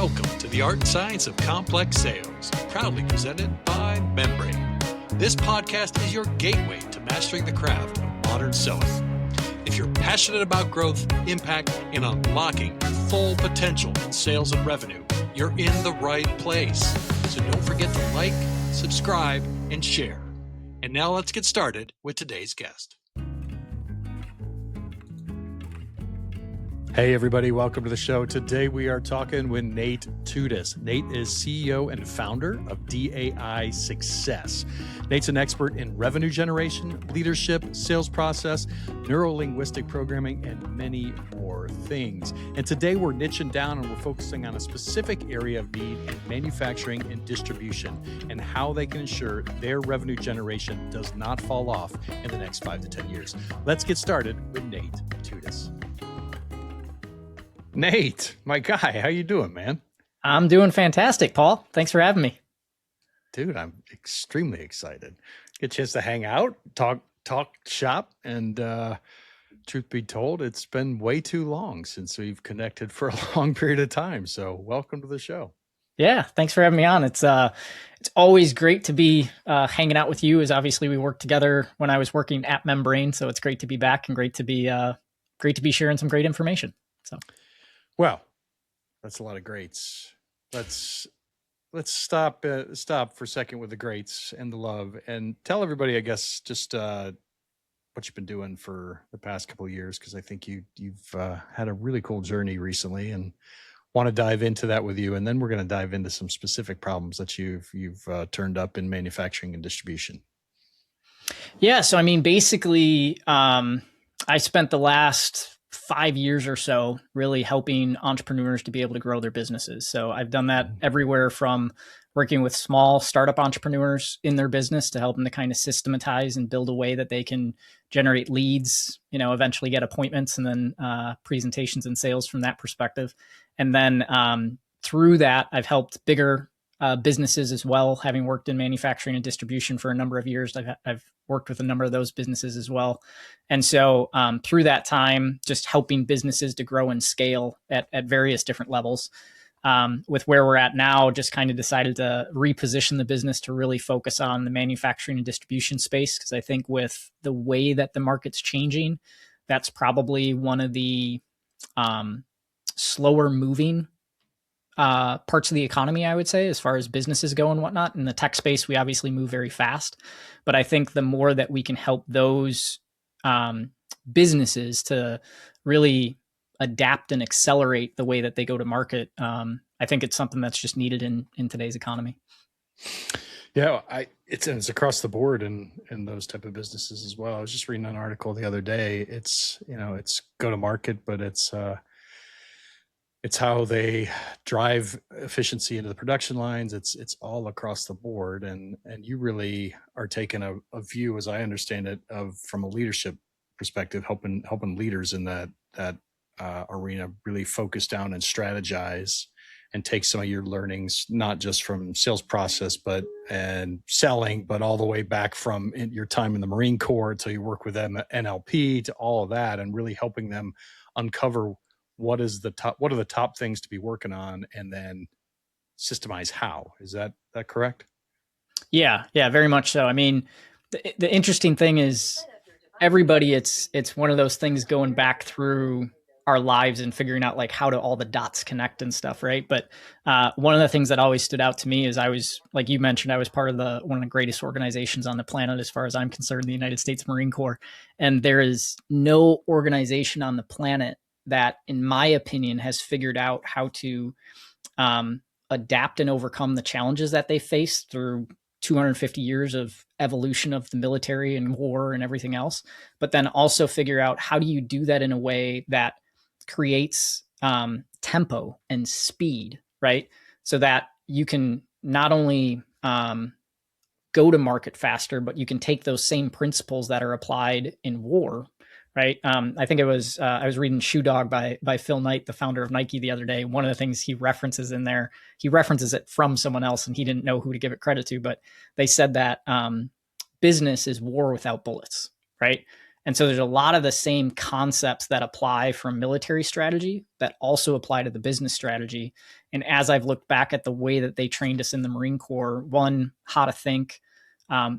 Welcome to the Art and Science of Complex Sales, proudly presented by Membrain. This podcast is your gateway to mastering the craft of modern selling. If you're passionate about growth, impact, and unlocking full potential in sales and revenue, you're in the right place. So don't forget to like, subscribe, and share. And now let's get started with today's guest. Hey everybody, welcome to the show. Today we are talking with Nate Tutas. Nate is CEO and founder of DAI Success. Nate's an expert in revenue generation, leadership, sales process, neuro-linguistic programming, and many more things. And today we're niching down and we're focusing on a specific area of need in manufacturing and distribution and how they can ensure their revenue generation does not fall off in the next 5 to 10 years. Let's get started with Nate Tutas. Nate, my guy, how you doing, man? I'm doing fantastic, Paul. Thanks for having me. Dude, I'm extremely excited. Get a chance to hang out, talk shop, and truth be told, it's been way too long since we've connected for a long period of time. So welcome to the show. Yeah, thanks for having me on. It's always great to be hanging out with you, as obviously we worked together when I was working at Membrain. So it's great to be back and great to be sharing some great information. So. Well, that's a lot of greats. Let's stop for a second with the greats and the love, and tell everybody, I guess, just what you've been doing for the past couple of years, because I think you've had a really cool journey recently, and want to dive into that with you, and then we're going to dive into some specific problems that you've turned up in manufacturing and distribution. Yeah, so I mean, basically, I spent the last 5 years or so really helping entrepreneurs to be able to grow their businesses. So I've done that everywhere from working with small startup entrepreneurs in their business to help them to kind of systematize and build a way that they can generate leads, eventually get appointments and then presentations and sales from that perspective. And then through that, I've helped bigger businesses as well, having worked in manufacturing and distribution for a number of years. I've worked with a number of those businesses as well. And so through that time, just helping businesses to grow and scale at various different levels. With where we're at now, just kind of decided to reposition the business to really focus on the manufacturing and distribution space. Because I think with the way that the market's changing, that's probably one of the slower moving parts of the economy, I would say, as far as businesses go and whatnot. In the tech space, we obviously move very fast, but I think the more that we can help those businesses to really adapt and accelerate the way that they go to market, I think it's something that's just needed in today's economy. Yeah, it's across the board in those type of businesses as well. I was just reading an article the other day. It's go to market, but it's how they drive efficiency into the production lines. It's all across the board. And you really are taking a view, as I understand it, from a leadership perspective, helping leaders in that arena really focus down and strategize and take some of your learnings, not just from sales process, and selling, but all the way back from your time in the Marine Corps till you work with them, NLP, to all of that, and really helping them uncover what are the top things to be working on, and then systemize how. Is that correct? Yeah, very much so. I mean, the interesting thing is everybody, it's one of those things going back through our lives and figuring out like how do all the dots connect and stuff, right? But one of the things that always stood out to me is I was, like you mentioned, I was part of one of the greatest organizations on the planet as far as I'm concerned, the United States Marine Corps. And there is no organization on the planet that, in my opinion, has figured out how to adapt and overcome the challenges that they face through 250 years of evolution of the military and war and everything else, but then also figure out how do you do that in a way that creates tempo and speed, right? So that you can not only go to market faster, but you can take those same principles that are applied in war, right? I think it was, I was reading Shoe Dog by Phil Knight, the founder of Nike, the other day. One of the things he references in there, he references it from someone else and he didn't know who to give it credit to, but they said that business is war without bullets, right? And so there's a lot of the same concepts that apply from military strategy that also apply to the business strategy. And as I've looked back at the way that they trained us in the Marine Corps, one, how to think,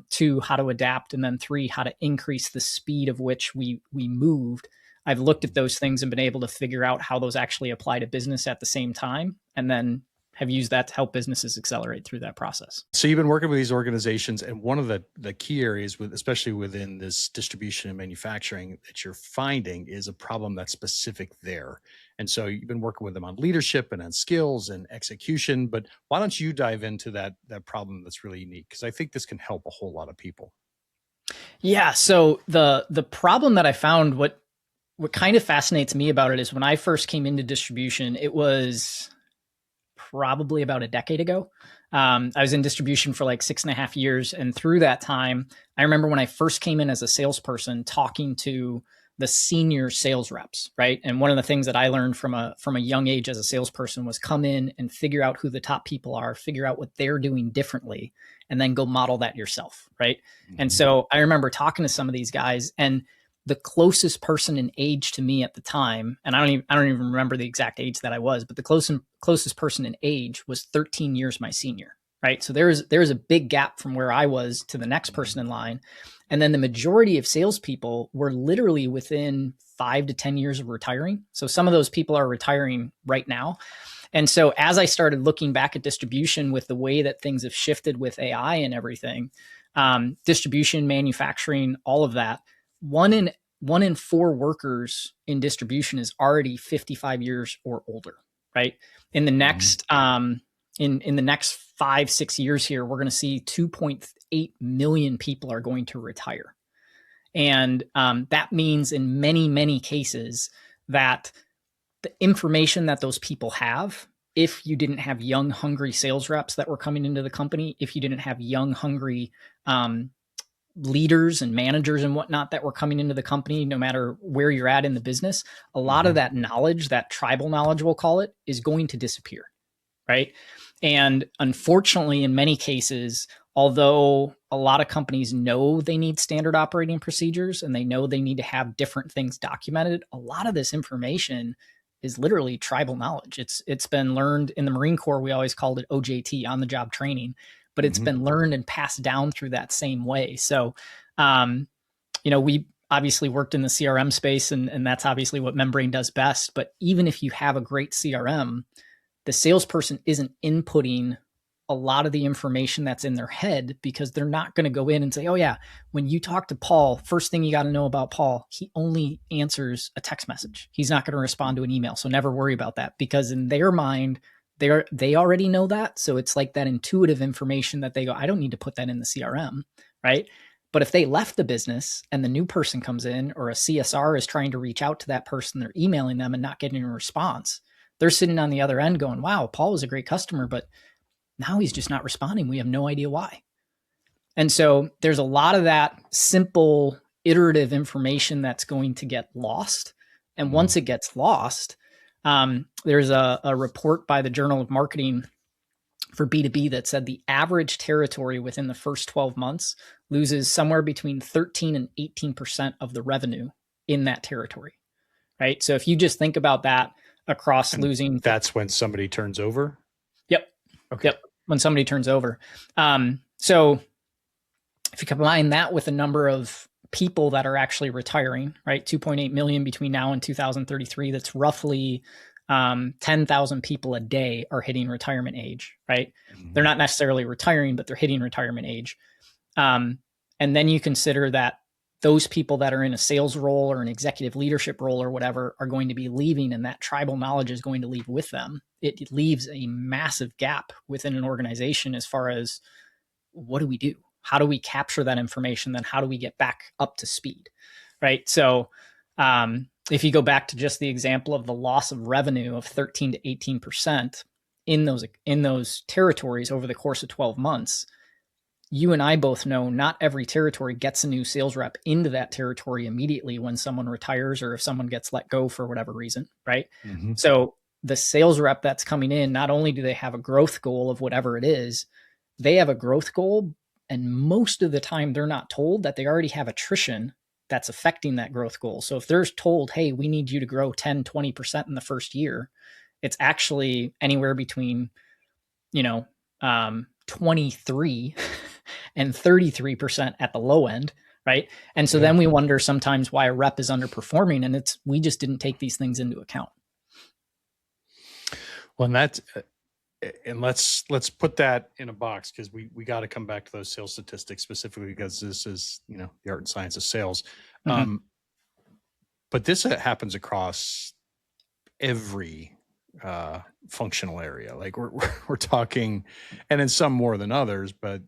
two, how to adapt, and then three, how to increase the speed of which we moved. I've looked at those things and been able to figure out how those actually apply to business at the same time, and then have used that to help businesses accelerate through that process. So you've been working with these organizations, and one of the key areas, especially within this distribution and manufacturing, that you're finding is a problem that's specific there. And so you've been working with them on leadership and on skills and execution. But why don't you dive into that problem that's really unique? Because I think this can help a whole lot of people. Yeah. So the problem that I found, what kind of fascinates me about it is when I first came into distribution, it was probably about a decade ago. I was in distribution for like 6.5 years. And through that time, I remember when I first came in as a salesperson talking to the senior sales reps, right? And one of the things that I learned from a young age as a salesperson was come in and figure out who the top people are, figure out what they're doing differently, and then go model that yourself, right? Mm-hmm. And so I remember talking to some of these guys, and the closest person in age to me at the time, and I don't even remember the exact age that I was, but the closest person in age was 13 years my senior, right? So there's a big gap from where I was to the next person in line. And then the majority of salespeople were literally within 5 to 10 years of retiring. So some of those people are retiring right now. And so as I started looking back at distribution with the way that things have shifted with AI and everything, distribution, manufacturing, all of that, one in 4 workers in distribution is already 55 years or older, right? In the next in the next 5-6 years here, we're going to see 2.8 million people are going to retire. And that means in many cases that the information that those people have, if you didn't have young, hungry sales reps that were coming into the company, if you didn't have young, hungry leaders and managers and whatnot that were coming into the company, no matter where you're at in the business, a lot of that knowledge, that tribal knowledge, we'll call it, is going to disappear, right? And unfortunately, in many cases, although a lot of companies know they need standard operating procedures and they know they need to have different things documented, a lot of this information is literally tribal knowledge. It's been learned in the Marine Corps. We always called it OJT, on the job training, but it's been learned and passed down through that same way. So, we obviously worked in the CRM space, and that's obviously what Membrain does best. But even if you have a great CRM, the salesperson isn't inputting a lot of the information that's in their head, because they're not going to go in and say, oh yeah, when you talk to Paul, first thing you got to know about Paul, he only answers a text message. He's not going to respond to an email. So never worry about that, because in their mind, they already know that. So it's like that intuitive information that they go, I don't need to put that in the CRM, right? But if they left the business and the new person comes in, or a CSR is trying to reach out to that person, they're emailing them and not getting a response, they're sitting on the other end going, wow, Paul was a great customer, but now he's just not responding. We have no idea why. And so there's a lot of that simple iterative information that's going to get lost. And once it gets lost, there's a report by the Journal of Marketing for B2B that said the average territory within the first 12 months loses somewhere between 13 and 18% of the revenue in that territory, right? So if you just think about that across losing... That's when somebody turns over? Yep. Okay. Yep. When somebody turns over. So if you combine that with the number of people that are actually retiring, right? 2.8 million between now and 2033, that's roughly 10,000 people a day are hitting retirement age, right? They're not necessarily retiring, but they're hitting retirement age. And then you consider that those people that are in a sales role or an executive leadership role or whatever are going to be leaving, and that tribal knowledge is going to leave with them. It leaves a massive gap within an organization as far as, what do we do? How do we capture that information? Then how do we get back up to speed, right? So if you go back to just the example of the loss of revenue of 13 to 18% in those territories over the course of 12 months, you and I both know not every territory gets a new sales rep into that territory immediately when someone retires or if someone gets let go for whatever reason, right? So the sales rep that's coming in, not only do they have a growth goal of whatever it is, they have a growth goal, and most of the time they're not told that they already have attrition that's affecting that growth goal. So if they're told, hey, we need you to grow 10, 20% in the first year, it's actually anywhere between, 23 and 33% at the low end. Right. And so then we wonder sometimes why a rep is underperforming, and we just didn't take these things into account. Well, and let's put that in a box, because we got to come back to those sales statistics specifically, because this is, the art and science of sales. Mm-hmm. But this happens across every functional area. Like we're talking, and in some more than others, but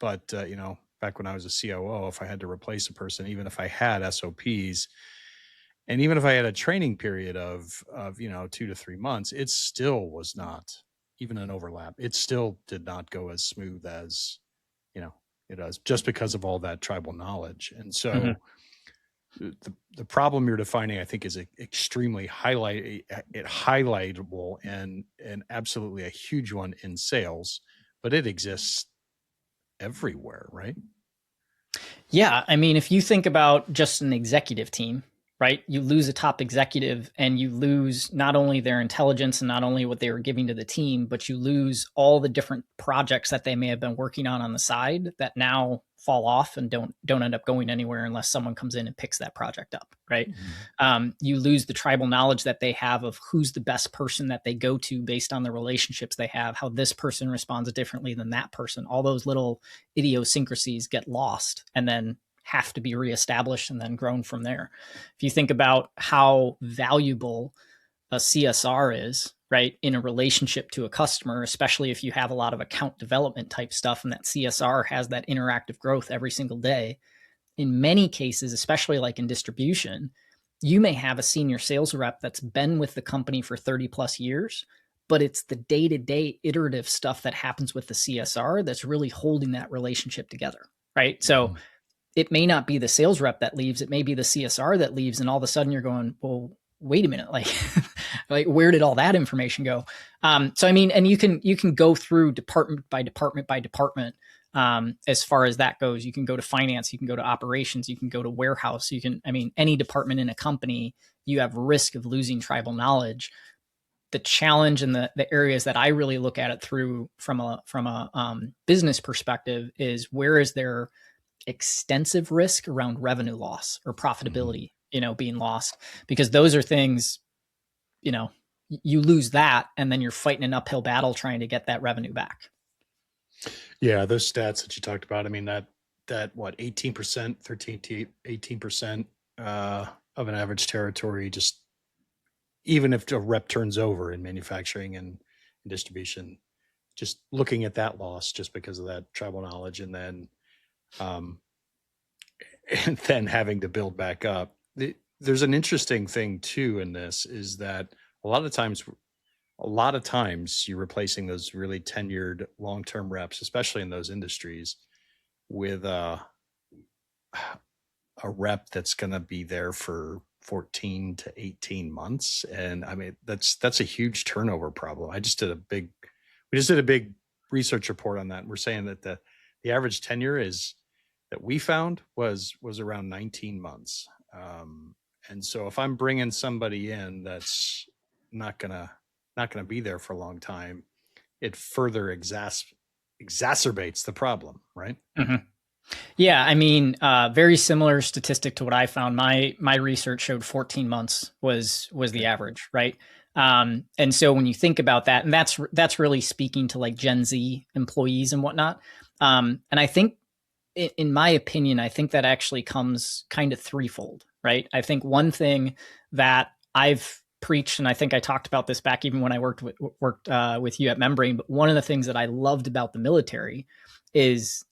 back when I was a COO, if I had to replace a person, even if I had SOPs, and even if I had a training period of 2 to 3 months, it still was not even an overlap. It still did not go as smooth as it does, just because of all that tribal knowledge. And so the problem you're defining, I think, is extremely highlightable and absolutely a huge one in sales, but it exists everywhere, right? Yeah. I mean, if you think about just an executive team, right, you lose a top executive and you lose not only their intelligence and not only what they were giving to the team, but you lose all the different projects that they may have been working on the side that now fall off and don't end up going anywhere unless someone comes in and picks that project up. Right. Mm-hmm. You lose the tribal knowledge that they have of who's the best person that they go to based on the relationships they have, how this person responds differently than that person. All those little idiosyncrasies get lost and then have to be reestablished and then grown from there. If you think about how valuable a CSR is, right, in a relationship to a customer, especially if you have a lot of account development type stuff and that CSR has that interactive growth every single day, in many cases, especially like in distribution, you may have a senior sales rep that's been with the company for 30 plus years, but it's the day-to-day iterative stuff that happens with the CSR that's really holding that relationship together, right? So it may not be the sales rep that leaves. It may be the CSR that leaves. And all of a sudden you're going, well, wait a minute. Like, like where did all that information go? So, I mean, and you can go through department by department by department. As far as that goes, you can go to finance, you can go to operations, you can go to warehouse. Any department in a company, you have risk of losing tribal knowledge. The challenge and the areas that I really look at it through from a business perspective is, where is there extensive risk around revenue loss or profitability, being lost, because those are things, you lose that and then you're fighting an uphill battle trying to get that revenue back. Yeah. Those stats that you talked about, I mean, that what, 18%, 13 to 18% of an average territory, just even if a rep turns over in manufacturing and distribution, just looking at that loss just because of that tribal knowledge, and then having to build back up. There's an interesting thing too in this, is that a lot of times you're replacing those really tenured long-term reps, especially in those industries, with a rep that's going to be there for 14 to 18 months. And I mean, that's a huge turnover problem. We just did a big research report on that. And we're saying that the average tenure that we found was around 19 months. And so if I'm bringing somebody in that's not gonna be there for a long time, it further exacerbates the problem, right? Mm-hmm. Yeah, I mean, very similar statistic to what I found. My research showed 14 months was the average, right? And so when you think about that, and that's really speaking to like Gen Z employees and whatnot. And I think, in my opinion, I think that actually comes kind of threefold, right? I think one thing that I've preached, and I think I talked about this back even when I worked with you at Membrain, but one of the things that I loved about the military is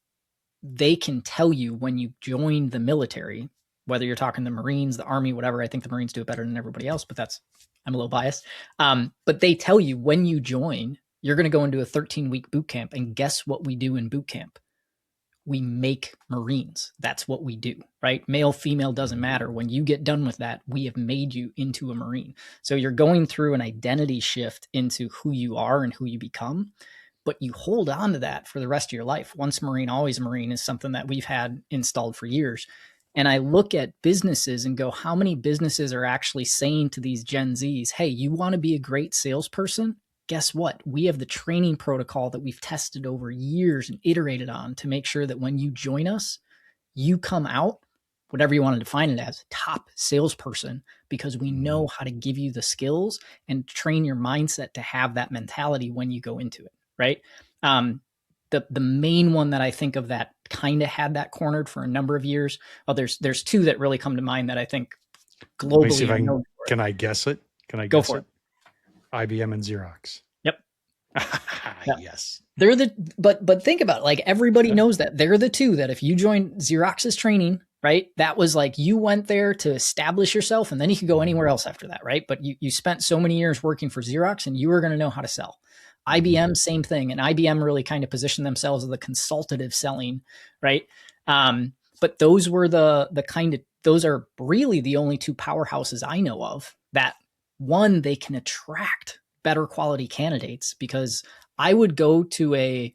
they can tell you when you join the military, whether you're talking the Marines, the Army, whatever. I think the Marines do it better than everybody else, but I'm a little biased. But they tell you when you join, you're going to go into a 13-week boot camp. And guess what we do in boot camp? We make Marines. That's what we do, right? Male, female, doesn't matter. When you get done with that, we have made you into a Marine. So you're going through an identity shift into who you are and who you become, but you hold on to that for the rest of your life. Once Marine, always Marine is something that we've had installed for years. And I look at businesses and go, how many businesses are actually saying to these Gen Zs, hey, you want to be a great salesperson? Guess what? We have the training protocol that we've tested over years and iterated on to make sure that when you join us, you come out, whatever you want to define it as, top salesperson, because we know how to give you the skills and train your mindset to have that mentality when you go into it, right? The main one that I think of that kind of had that cornered for a number of years. Oh, there's two that really come to mind that I think globally. Let me see if I can I guess it? Can I Go guess for it? IBM and Xerox. Yep. Yes. They're but think about it, like everybody knows that they're the two that if you join Xerox's training, right, that was like you went there to establish yourself and then you could go anywhere else after that, right? But you spent so many years working for Xerox and you were going to know how to sell. IBM, same thing. And IBM really kind of positioned themselves as the consultative selling, right? But those were those are really the only two powerhouses I know of that, one, they can attract better quality candidates, because I would go to a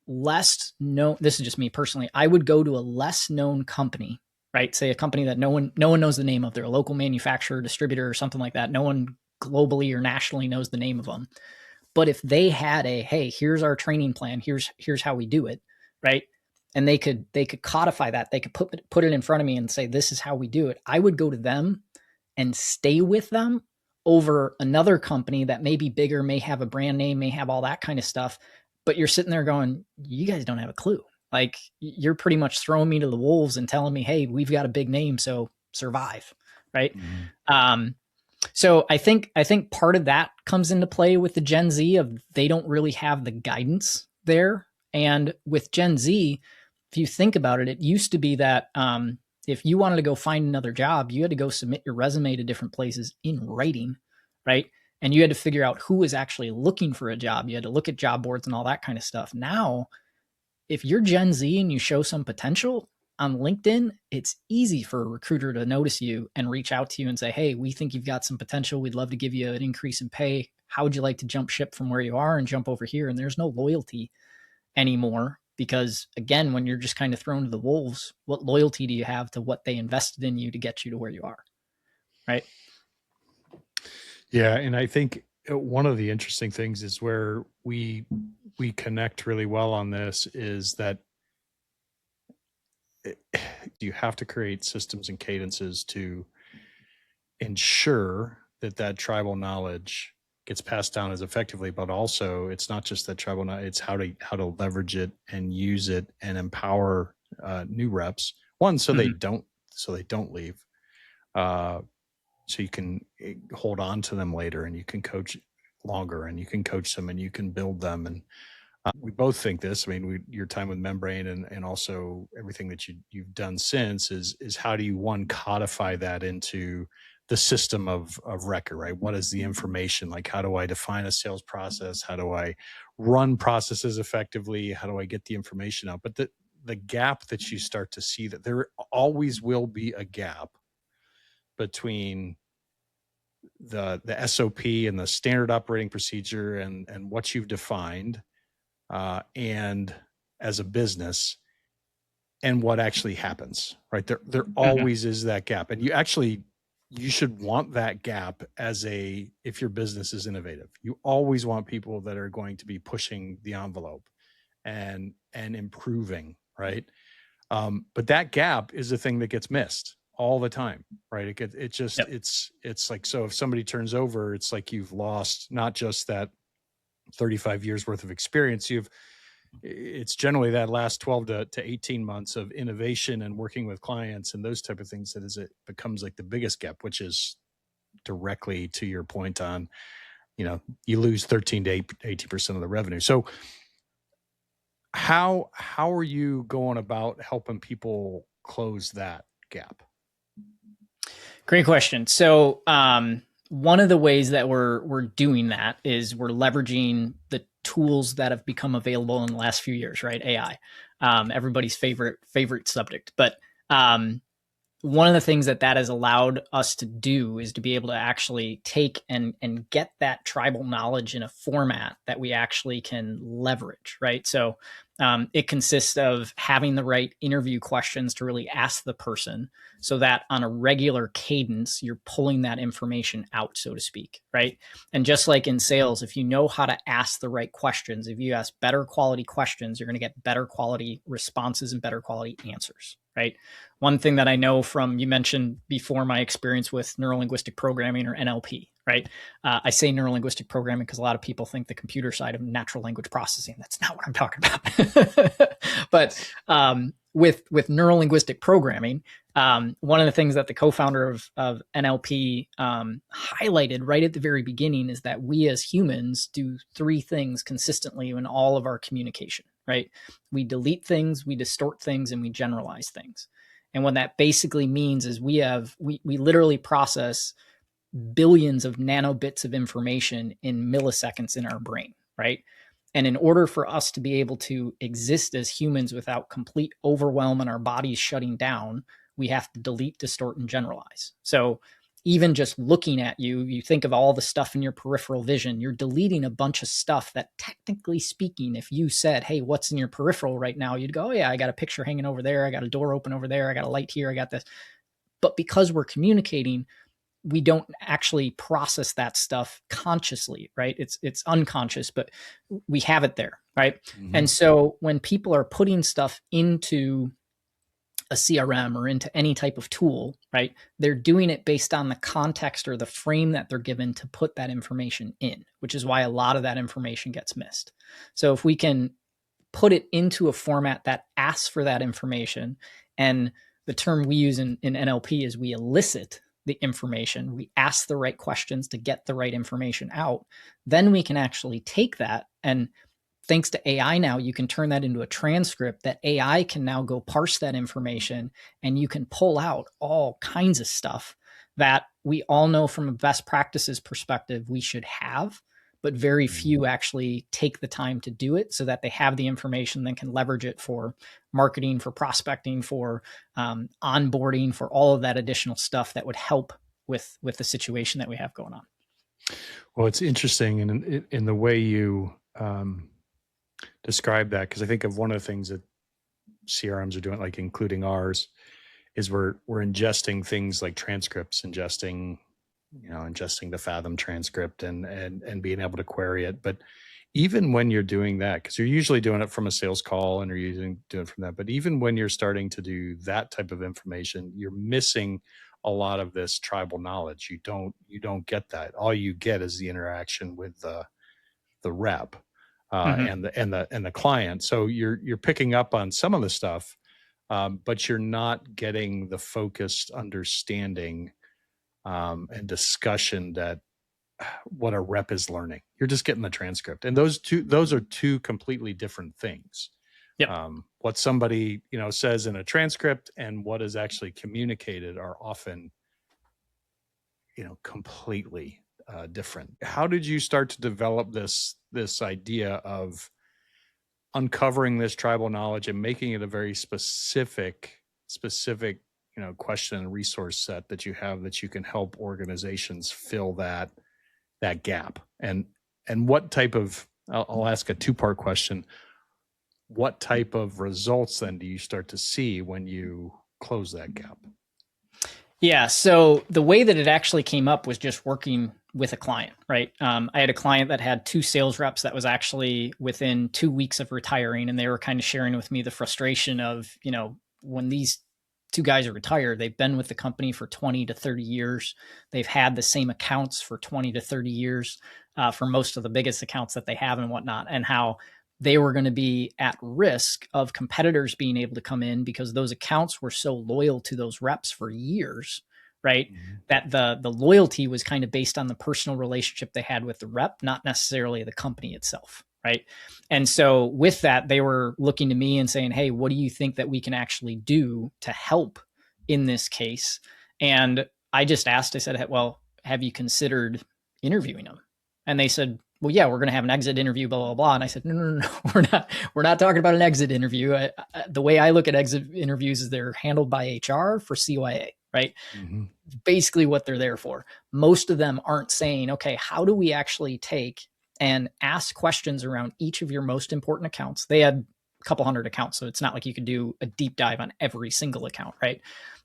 less known, this is just me personally, I would go to a less known company, right? Say a company that no one knows the name of. They're a local manufacturer, distributor, or something like that. No one globally or nationally knows the name of them. But if they had hey, here's our training plan, here's how we do it, right? And they could codify that, they could put it in front of me and say, this is how we do it. I would go to them and stay with them over another company that may be bigger, may have a brand name, may have all that kind of stuff. But you're sitting there going, you guys don't have a clue. Like, you're pretty much throwing me to the wolves and telling me, hey, we've got a big name, so survive, right? So I think part of that comes into play with the Gen Z of they don't really have the guidance there. And with Gen Z, if you think about it, it used to be that if you wanted to go find another job, you had to go submit your resume to different places in writing, right? And you had to figure out who was actually looking for a job. You had to look at job boards and all that kind of stuff. Now, if you're Gen Z and you show some potential on LinkedIn, it's easy for a recruiter to notice you and reach out to you and say, hey, we think you've got some potential. We'd love to give you an increase in pay. How would you like to jump ship from where you are and jump over here? And there's no loyalty anymore, because again, when you're just kind of thrown to the wolves, what loyalty do you have to what they invested in you to get you to where you are? Right. Yeah. And I think one of the interesting things is where we connect really well on this is that you have to create systems and cadences to ensure that tribal knowledge gets passed down as effectively, but also it's not just that tribal knowledge, it's how to leverage it and use it and empower new reps. One, so they don't leave. So you can hold on to them later and you can coach longer and you can coach them and you can build them. And we both think this. I mean, your time with Membrain and also everything that you've done since is how do you, one, codify that into the system of record, right? What is the information? Like, how do I define a sales process? How do I run processes effectively? How do I get the information out? But the gap that you start to see, that there always will be a gap between the SOP and the standard operating procedure and what you've defined and as a business and what actually happens, right? There always is that gap. And you should want that gap if your business is innovative. You always want people that are going to be pushing the envelope and improving, right? But that gap is the thing that gets missed all the time, right? It's like, so if somebody turns over, it's like you've lost not just that 35 years worth of experience, it's generally that last 12 to 18 months of innovation and working with clients and those type of things that it becomes like the biggest gap, which is directly to your point on, you lose 13 to 80% of the revenue. So how are you going about helping people close that gap? Great question. So one of the ways that we're doing that is we're leveraging the tools that have become available in the last few years, right? AI, everybody's favorite subject. But one of the things that has allowed us to do is to be able to actually take and get that tribal knowledge in a format that we actually can leverage, right? So it consists of having the right interview questions to really ask the person so that on a regular cadence, you're pulling that information out, so to speak, right? And just like in sales, if you know how to ask the right questions, if you ask better quality questions, you're going to get better quality responses and better quality answers, right? One thing that I know from, you mentioned before, my experience with neurolinguistic programming, or NLP, right? I say neurolinguistic programming because a lot of people think the computer side of natural language processing. That's not what I'm talking about. But with neurolinguistic programming, one of the things that the co-founder of NLP highlighted right at the very beginning is that we as humans do three things consistently in all of our communication, right? We delete things, we distort things, and we generalize things. And what that basically means is we literally process billions of nanobits of information in milliseconds in our brain, right? And in order for us to be able to exist as humans without complete overwhelm and our bodies shutting down, we have to delete, distort, and generalize. So even just looking at you, you think of all the stuff in your peripheral vision, you're deleting a bunch of stuff that, technically speaking, if you said, hey, what's in your peripheral right now? You'd go, oh yeah, I got a picture hanging over there. I got a door open over there. I got a light here. I got this. But because we're communicating, we don't actually process that stuff consciously, right? It's unconscious, but we have it there, right? Mm-hmm. And so when people are putting stuff into a CRM or into any type of tool, right, they're doing it based on the context or the frame that they're given to put that information in, which is why a lot of that information gets missed. So if we can put it into a format that asks for that information, and the term we use in NLP is we elicit the information, we ask the right questions to get the right information out, then we can actually take that, and thanks to AI now, you can turn that into a transcript that AI can now go parse that information, and you can pull out all kinds of stuff that we all know from a best practices perspective we should have, but very few actually take the time to do it so that they have the information, then can leverage it for marketing, for prospecting, for onboarding, for all of that additional stuff that would help with the situation that we have going on. Well, it's interesting in the way you describe that, because I think of one of the things that CRMs are doing, like including ours, is we're ingesting things like transcripts, ingesting the Fathom transcript and being able to query it. But even when you're doing that, because you're usually doing it from a sales call and you're doing it from that, but even when you're starting to do that type of information, you're missing a lot of this tribal knowledge. You don't get that. All you get is the interaction with the rep and the client. So you're picking up on some of the stuff, but you're not getting the focused understanding and discussion that what a rep is learning. You're just getting the transcript, and those are two completely different things. Yep. What somebody says in a transcript and what is actually communicated are often completely different. How did you start to develop this idea of uncovering this tribal knowledge and making it a very specific question and resource set that you have, that you can help organizations fill that gap? And what type of, I'll ask a two-part question. What type of results then do you start to see when you close that gap? Yeah. So the way that it actually came up was just working with a client, right? I had a client that had 2 sales reps that was actually within 2 weeks of retiring. And they were kind of sharing with me the frustration of, when these 2 guys are retired, they've been with the company for 20 to 30 years. They've had the same accounts for 20 to 30 years for most of the biggest accounts that they have and whatnot, and how they were going to be at risk of competitors being able to come in because those accounts were so loyal to those reps for years, right? Mm-hmm. That the loyalty was kind of based on the personal relationship they had with the rep, not necessarily the company itself, right? And so with that, they were looking to me and saying, hey, what do you think that we can actually do to help in this case? And I just asked, I said, well, have you considered interviewing them? And they said, well, yeah, we're going to have an exit interview, blah, blah, blah. And I said, no, we're not talking about an exit interview. The way I look at exit interviews is they're handled by HR for CYA, right? Mm-hmm. Basically what they're there for. Most of them aren't saying, okay, how do we actually take and ask questions around each of your most important accounts? They had a couple hundred accounts, so it's not like you could do a deep dive on every single account, right?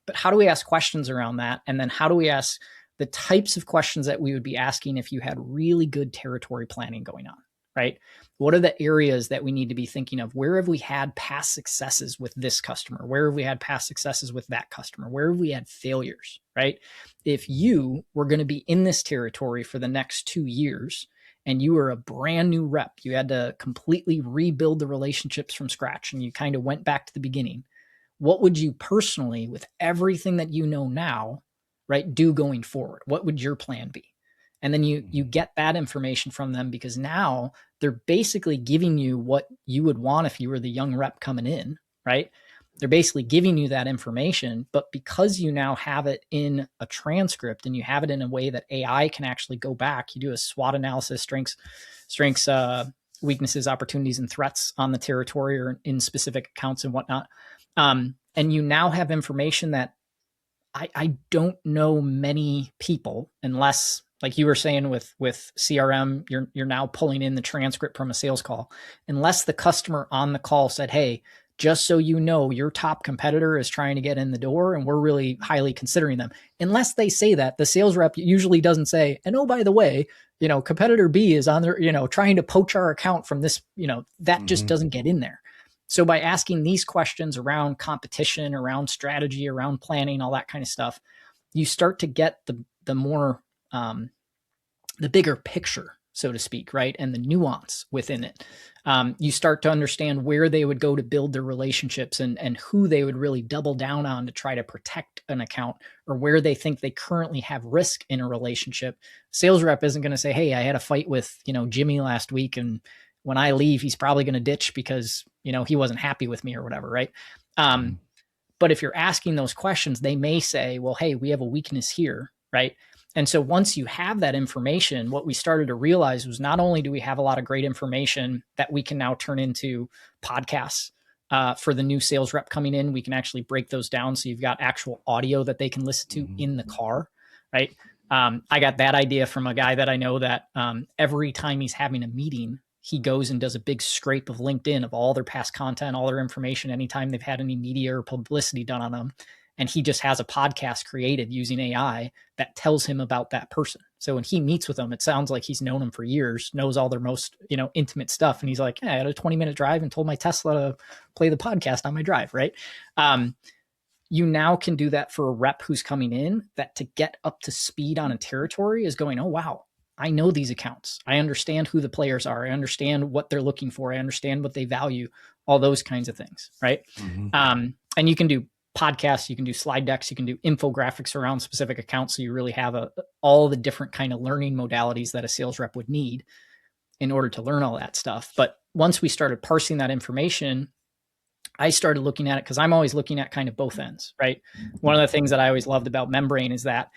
But how do we ask questions around that? And then how do we ask the types of questions that we would be asking if you had really good territory planning going on, right? What are the areas that we need to be thinking of? Where have we had past successes with this customer? Where have we had past successes with that customer? Where have we had failures, right? If you were going to be in this territory for the next 2 years and you were a brand new rep, you had to completely rebuild the relationships from scratch and you kind of went back to the beginning, what would you personally, with everything that you know now, right, do going forward? What would your plan be? And then you get that information from them, because now they're basically giving you what you would want if you were the young rep coming in, right? They're basically giving you that information, but because you now have it in a transcript and you have it in a way that AI can actually go back, you do a SWOT analysis, strengths, weaknesses, opportunities, and threats on the territory or in specific accounts and whatnot. And you now have information that I don't know many people, unless, like you were saying with CRM, you're now pulling in the transcript from a sales call. Unless the customer on the call said, hey, just so you know, your top competitor is trying to get in the door and we're really highly considering them. Unless they say that, the sales rep usually doesn't say, and oh, by the way, competitor B is on there, trying to poach our account from this, that just doesn't get in there. So by asking these questions around competition, around strategy, around planning, all that kind of stuff, you start to get the more the bigger picture, so to speak, right? And the nuance within it. You start to understand where they would go to build their relationships and who they would really double down on to try to protect an account, or where they think they currently have risk in a relationship. Sales rep isn't going to say, hey, I had a fight with, Jimmy last week, and when I leave, he's probably going to ditch because, he wasn't happy with me or whatever, right? But if you're asking those questions, they may say, well, hey, we have a weakness here, right? And so once you have that information, what we started to realize was not only do we have a lot of great information that we can now turn into podcasts for the new sales rep coming in, we can actually break those down. So you've got actual audio that they can listen to in the car, right? I got that idea from a guy that I know that every time he's having a meeting, he goes and does a big scrape of LinkedIn of all their past content, all their information, anytime they've had any media or publicity done on them. And he just has a podcast created using AI that tells him about that person. So when he meets with them, it sounds like he's known them for years, knows all their most, intimate stuff. And he's like, I had a 20-minute drive and told my Tesla to play the podcast on my drive, right? You now can do that for a rep who's coming in, that to get up to speed on a territory is going, oh, wow, I know these accounts. I understand who the players are. I understand what they're looking for. I understand what they value, all those kinds of things, right? And you can do podcasts, you can do slide decks, you can do infographics around specific accounts. So you really have all the different kind of learning modalities that a sales rep would need in order to learn all that stuff. But once we started parsing that information, I started looking at it, because I'm always looking at kind of both ends, right? One of the things that I always loved about Membrain is that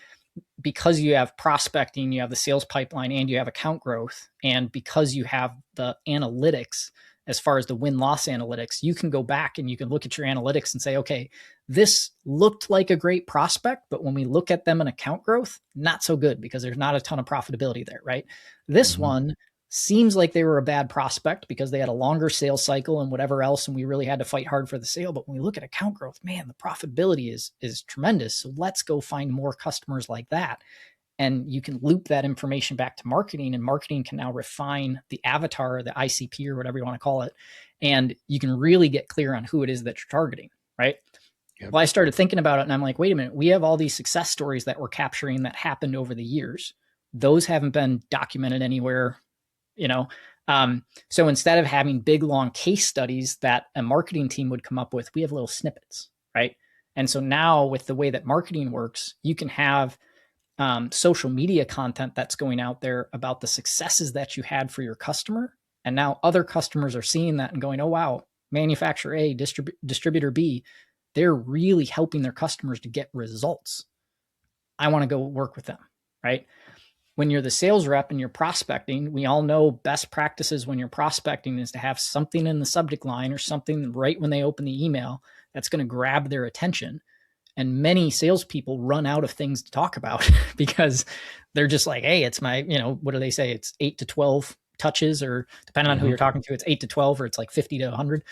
because you have prospecting, you have the sales pipeline, and you have account growth, and because you have the analytics, as far as the win-loss analytics, you can go back and you can look at your analytics and say, okay, this looked like a great prospect, but when we look at them in account growth, not so good, because there's not a ton of profitability there, right? This one seems like they were a bad prospect because they had a longer sales cycle and whatever else, and we really had to fight hard for the sale. But when we look at account growth, man, the profitability is tremendous. So let's go find more customers like that. And you can loop that information back to marketing, and marketing can now refine the avatar, the ICP, or whatever you want to call it. And you can really get clear on who it is that you're targeting, right? Yep. Well, I started thinking about it and I'm like, wait a minute, we have all these success stories that we're capturing that happened over the years. Those haven't been documented anywhere, so instead of having big, long case studies that a marketing team would come up with, we have little snippets, right? And so now with the way that marketing works, you can have social media content that's going out there about the successes that you had for your customer. And now other customers are seeing that and going, oh, wow, manufacturer A, distributor B, they're really helping their customers to get results. I want to go work with them, right? when you're the sales rep and you're prospecting, we all know best practices when you're prospecting is to have something in the subject line or something right when they open the email that's going to grab their attention. And many salespeople run out of things to talk about because they're just like, hey, it's my, what do they say? It's 8 to 12 touches, or depending on who you're talking to, it's 8 to 12, or it's like 50 to 100.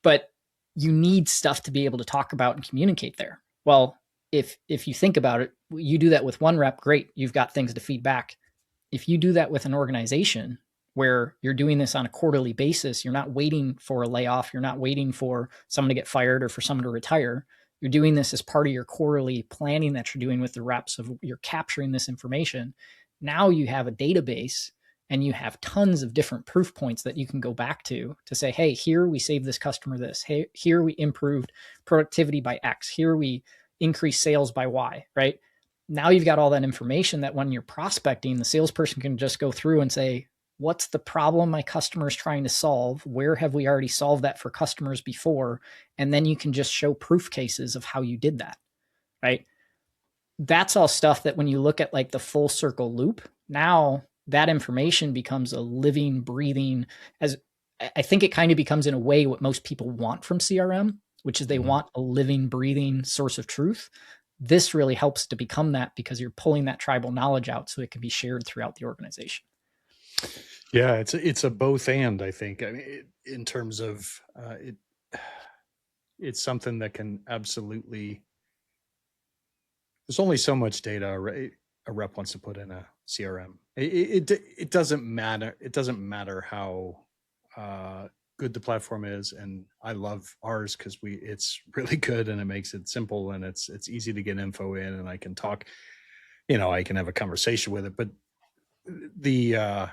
But you need stuff to be able to talk about and communicate there. Well, if you think about it, you do that with one rep, great, you've got things to feed back. If you do that with an organization where you're doing this on a quarterly basis, you're not waiting for a layoff, you're not waiting for someone to get fired or for someone to retire. You're doing this as part of your quarterly planning that you're doing with the reps, of you're capturing this information. Now you have a database and you have tons of different proof points that you can go back to say, hey, here we saved this customer this. Hey, here we improved productivity by X. Here we increased sales by Y, right? Now you've got all that information that when you're prospecting, the salesperson can just go through and say, what's the problem my customer is trying to solve? Where have we already solved that for customers before? And then you can just show proof cases of how you did that, right? That's all stuff that when you look at like the full circle loop, now that information becomes a living, breathing, as I think it kind of becomes in a way what most people want from CRM, which is they want a living, breathing source of truth. This really helps to become that because you're pulling that tribal knowledge out so it can be shared throughout the organization. Yeah, it's a both and, I think. I mean, in terms of it's something that can absolutely. There's only so much data a rep wants to put in a CRM. It doesn't matter. It doesn't matter how good the platform is, and I love ours because it's really good and it makes it simple and it's easy to get info in, and I can talk. I can have a conversation with it, but the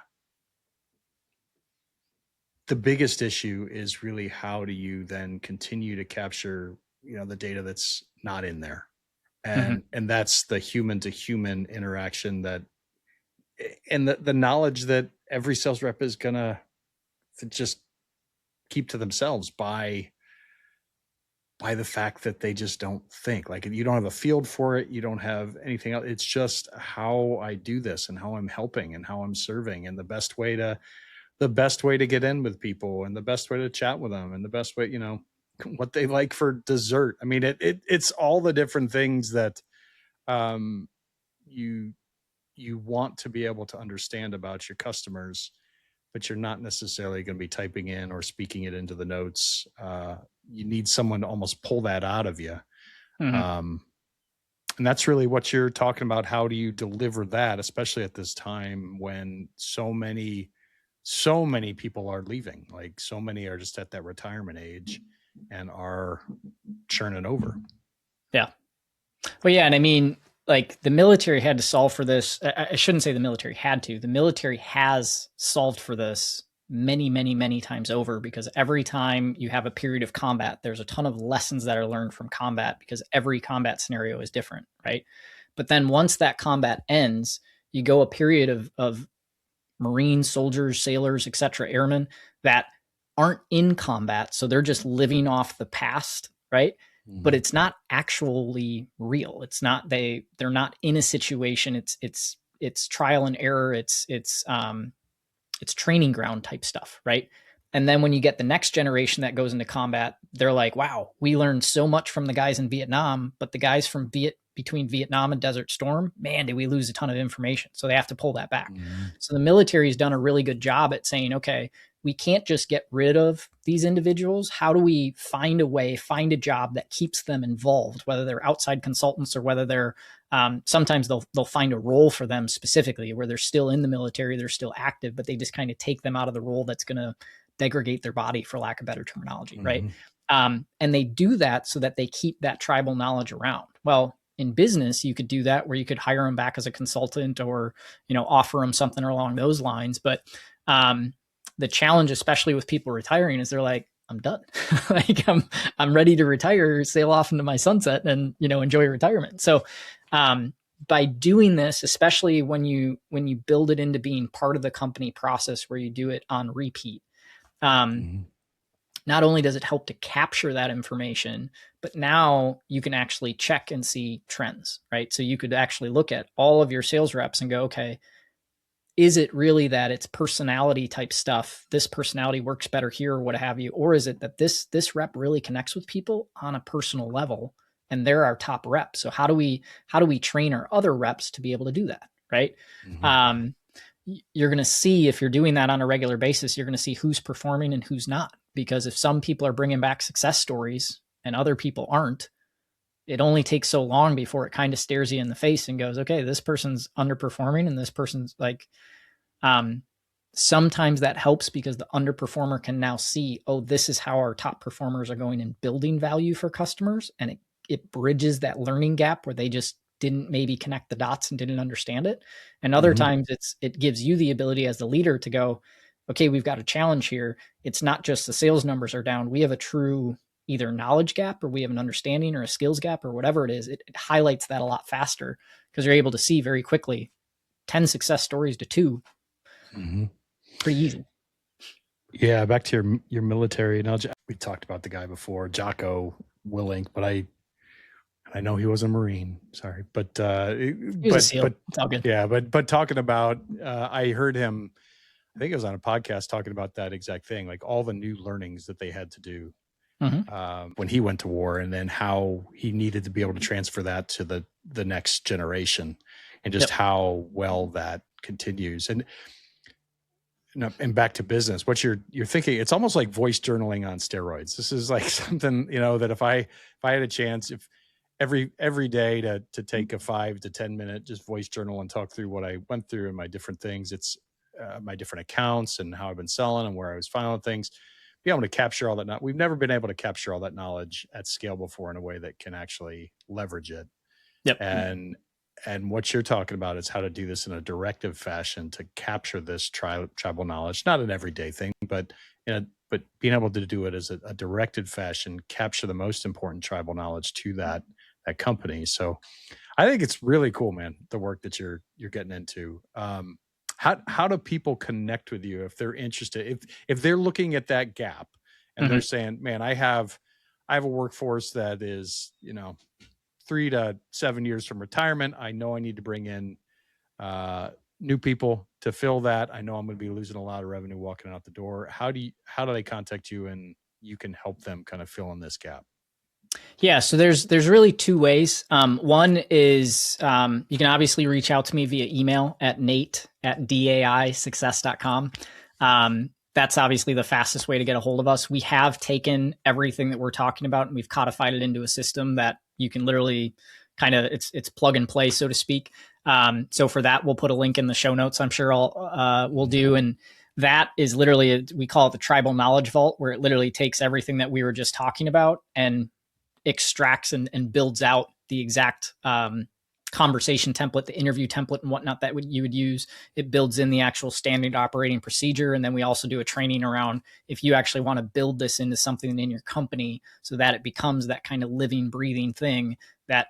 biggest issue is really how do you then continue to capture the data that's not in there, and that's the human to human interaction and the knowledge that every sales rep is gonna just keep to themselves by the fact that they just don't think. Like, you don't have a field for it, you don't have anything else. It's just how I do this and how I'm helping and how I'm serving, and the best way to get in with people, and the best way to chat with them, and the best way, what they like for dessert. I mean, it's all the different things that you want to be able to understand about your customers, but you're not necessarily going to be typing in or speaking it into the notes. You need someone to almost pull that out of you. And that's really what you're talking about. How do you deliver that, especially at this time when so many people are leaving? Like, so many are just at that retirement age and are churning over. Yeah. Well, yeah. And I mean, like, the military had to solve for this. I shouldn't say the military had to. The military has solved for this many, many, many times over, because every time you have a period of combat, there's a ton of lessons that are learned from combat, because every combat scenario is different, right? But then once that combat ends, you go a period of Marines, soldiers, sailors, etc., airmen that aren't in combat. So they're just living off the past, right? But it's not actually real. It's not, they're not in a situation. It's trial and error. It's training ground type stuff, right? And then when you get the next generation that goes into combat, they're like, wow, we learned so much from the guys in Vietnam, but the guys from between Vietnam and Desert Storm, man, did we lose a ton of information. So they have to pull that back. So the military has done a really good job at saying, okay, we can't just get rid of these individuals. How do we find a job that keeps them involved, whether they're outside consultants or whether they're, sometimes they'll find a role for them specifically where they're still in the military, they're still active, but they just kind of take them out of the role that's going to degrade their body, for lack of better terminology, right? And they do that so that they keep that tribal knowledge around. Well, in business, you could do that where you could hire them back as a consultant or, offer them something along those lines. But the challenge, especially with people retiring, is they're like, I'm done. Like, I'm ready to retire, sail off into my sunset and, enjoy retirement. So by doing this, especially when you build it into being part of the company process where you do it on repeat, not only does it help to capture that information, but now you can actually check and see trends, right? So you could actually look at all of your sales reps and go, okay, is it really that it's personality type stuff? This personality works better here, or what have you, or is it that this rep really connects with people on a personal level, and they're our top rep? So how do we train our other reps to be able to do that, right? Mm-hmm. You're going to see, if you're doing that on a regular basis, you're going to see who's performing and who's not. Because if some people are bringing back success stories and other people aren't, it only takes so long before it kind of stares you in the face and goes, okay, this person's underperforming and this person's like, sometimes that helps because the underperformer can now see, oh, this is how our top performers are going and building value for customers. And it bridges that learning gap where they just didn't maybe connect the dots and didn't understand it. And other times it gives you the ability as the leader to go, okay, we've got a challenge here. It's not just the sales numbers are down. We have a true either knowledge gap, or we have an understanding or a skills gap, or whatever it is. It highlights that a lot faster because you're able to see very quickly 10 success stories to 2. Pretty easy. Yeah. Back to your military analogy. We talked about the guy before, Jocko Willink, but I know he was a Marine. Sorry, but he was a SEAL. It's all good. Yeah, but talking about, I heard him. I think it was on a podcast talking about that exact thing, like all the new learnings that they had to do when he went to war, and then how he needed to be able to transfer that to the next generation, and just how well that continues. And back to business, what you're thinking, it's almost like voice journaling on steroids. This is like something, that if I had a chance, if every day to take a 5 to 10 minute just voice journal and talk through what I went through and my different things, it's my different accounts and how I've been selling and where I was finding things, be able to capture all that. We've never been able to capture all that knowledge at scale before in a way that can actually leverage it. Yep. And what you're talking about is how to do this in a directive fashion to capture this tribal knowledge, not an everyday thing, but being able to do it as a directed fashion, capture the most important tribal knowledge to that company. So I think it's really cool, man, the work that you're getting into. How do people connect with you if they're interested, if they're looking at that gap and they're saying, man, I have a workforce that is, 3 to 7 years from retirement. I know I need to bring in new people to fill that. I know I'm going to be losing a lot of revenue walking out the door. How do they contact you and you can help them kind of fill in this gap? Yeah, so there's really 2 ways. One is you can obviously reach out to me via email at nate@daisuccess.com. That's obviously the fastest way to get a hold of us. We have taken everything that we're talking about and we've codified it into a system that you can literally kind of, it's plug and play, so to speak. So for that, we'll put a link in the show notes. I'm sure we'll do. And that is literally, we call it the tribal knowledge vault, where it literally takes everything that we were just talking about and extracts and builds out the exact conversation template, the interview template and whatnot that you would use. It builds in the actual standard operating procedure. And then we also do a training around if you actually want to build this into something in your company so that it becomes that kind of living, breathing thing that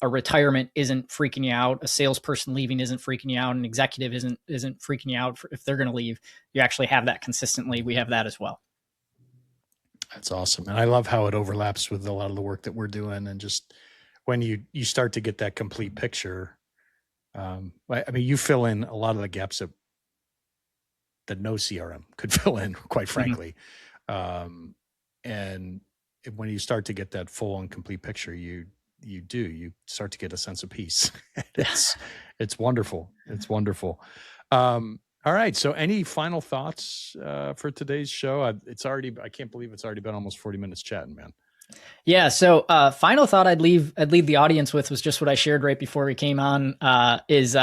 a retirement isn't freaking you out. A salesperson leaving isn't freaking you out. An executive isn't freaking you out if they're going to leave. You actually have that consistently. We have that as well. That's awesome. And I love how it overlaps with a lot of the work that we're doing. And just when you start to get that complete picture, you fill in a lot of the gaps that no CRM could fill in, quite frankly. And when you start to get that full and complete picture, you start to get a sense of peace. It's wonderful. It's wonderful. All right. So any final thoughts for today's show? I can't believe it's already been almost 40 minutes chatting, man. Yeah. So final thought I'd leave the audience with was just what I shared right before we came on, is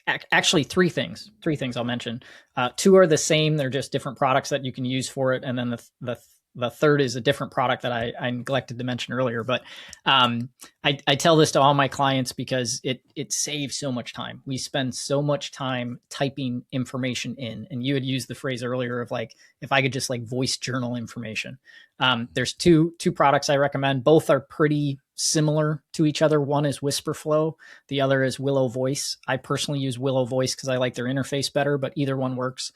actually 3 things. 3 things I'll mention. 2 are the same. They're just different products that you can use for it. And then the third is a different product that I neglected to mention earlier. But I tell this to all my clients because it saves so much time. We spend so much time typing information in. And you had used the phrase earlier of like, if I could just like voice journal information. There's two products I recommend. Both are pretty similar to each other. One is Whisperflow. The other is Willow Voice. I personally use Willow Voice because I like their interface better, but either one works.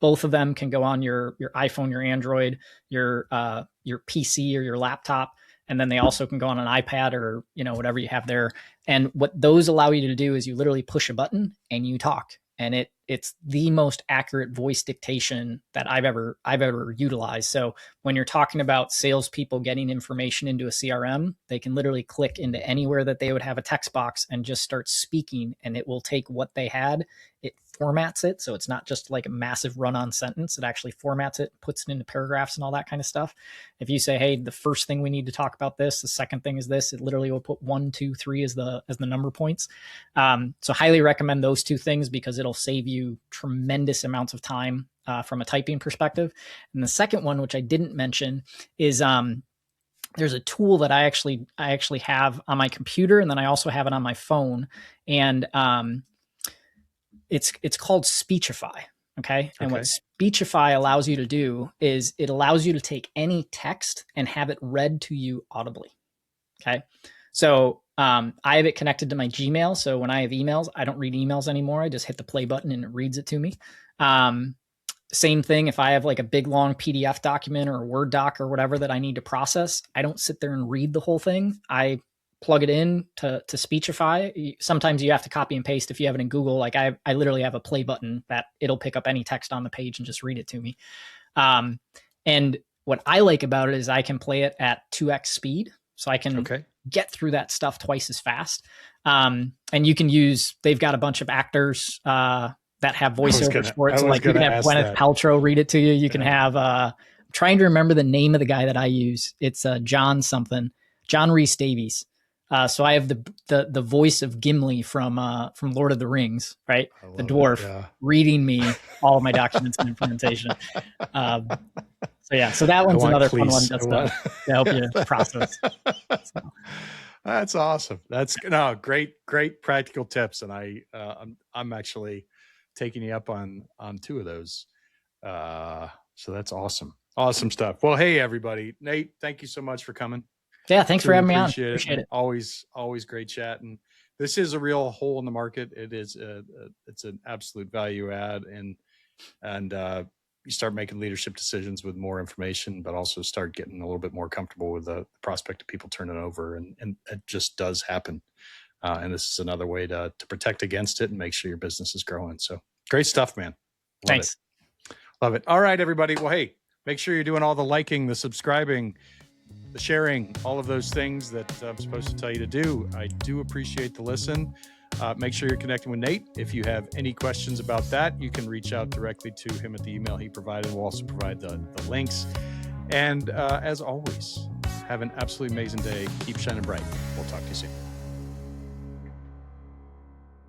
Both of them can go on your iPhone, your Android, your PC or your laptop. And then they also can go on an iPad or, whatever you have there. And what those allow you to do is you literally push a button and you talk. And it's the most accurate voice dictation that I've ever utilized. So when you're talking about salespeople getting information into a CRM, they can literally click into anywhere that they would have a text box and just start speaking, and it will take what they had, it formats it. So it's not just like a massive run-on sentence. It actually formats it, puts it into paragraphs and all that kind of stuff. If you say, hey, the first thing we need to talk about this, the second thing is this, it literally will put 1, 2, 3 as the number points. So highly recommend those two things because it'll save you tremendous amounts of time from a typing perspective. And the second one, which I didn't mention, is there's a tool that I actually have on my computer, and then I also have it on my phone, and it's called Speechify. Okay. And what Speechify allows you to do is it allows you to take any text and have it read to you audibly. Okay. So I have it connected to my Gmail. So when I have emails, I don't read emails anymore. I just hit the play button and it reads it to me. Same thing. If I have like a big long PDF document or a Word doc or whatever that I need to process, I don't sit there and read the whole thing. I plug it in to Speechify. Sometimes you have to copy and paste if you have it in Google. Like I literally have a play button that it'll pick up any text on the page and just read it to me. And what I like about it is I can play it at 2x speed. So I can get through that stuff twice as fast. And you can they've got a bunch of actors that have voiceovers for it. So like you can have Gwyneth Paltrow read it to you. You can have, I'm trying to remember the name of the guy that I use. It's John Rhys Davies. So I have the voice of Gimli from Lord of the Rings, right? The dwarf reading me all of my documents and implementation. So that one's another fun one just to help you process. So. That's awesome. That's great practical tips, and I'm actually taking you up on 2 of those. So that's awesome stuff. Well, hey everybody, Nate, thank you so much for coming. Yeah, thanks for having me on. Appreciate it. Always great chat. And this is a real hole in the market. It is it's an absolute value add, and you start making leadership decisions with more information, but also start getting a little bit more comfortable with the prospect of people turning over, and it just does happen. And this is another way to protect against it and make sure your business is growing. So great stuff, man. Thanks. Love it. All right, everybody. Well, hey, make sure you're doing all the liking, the subscribing, the sharing, all of those things that I'm supposed to tell you to do. I do appreciate the listen. Make sure you're connecting with Nate. If you have any questions about that, you can reach out directly to him at the email he provided. We'll also provide the links. And as always, have an absolutely amazing day. Keep shining bright. We'll talk to you soon.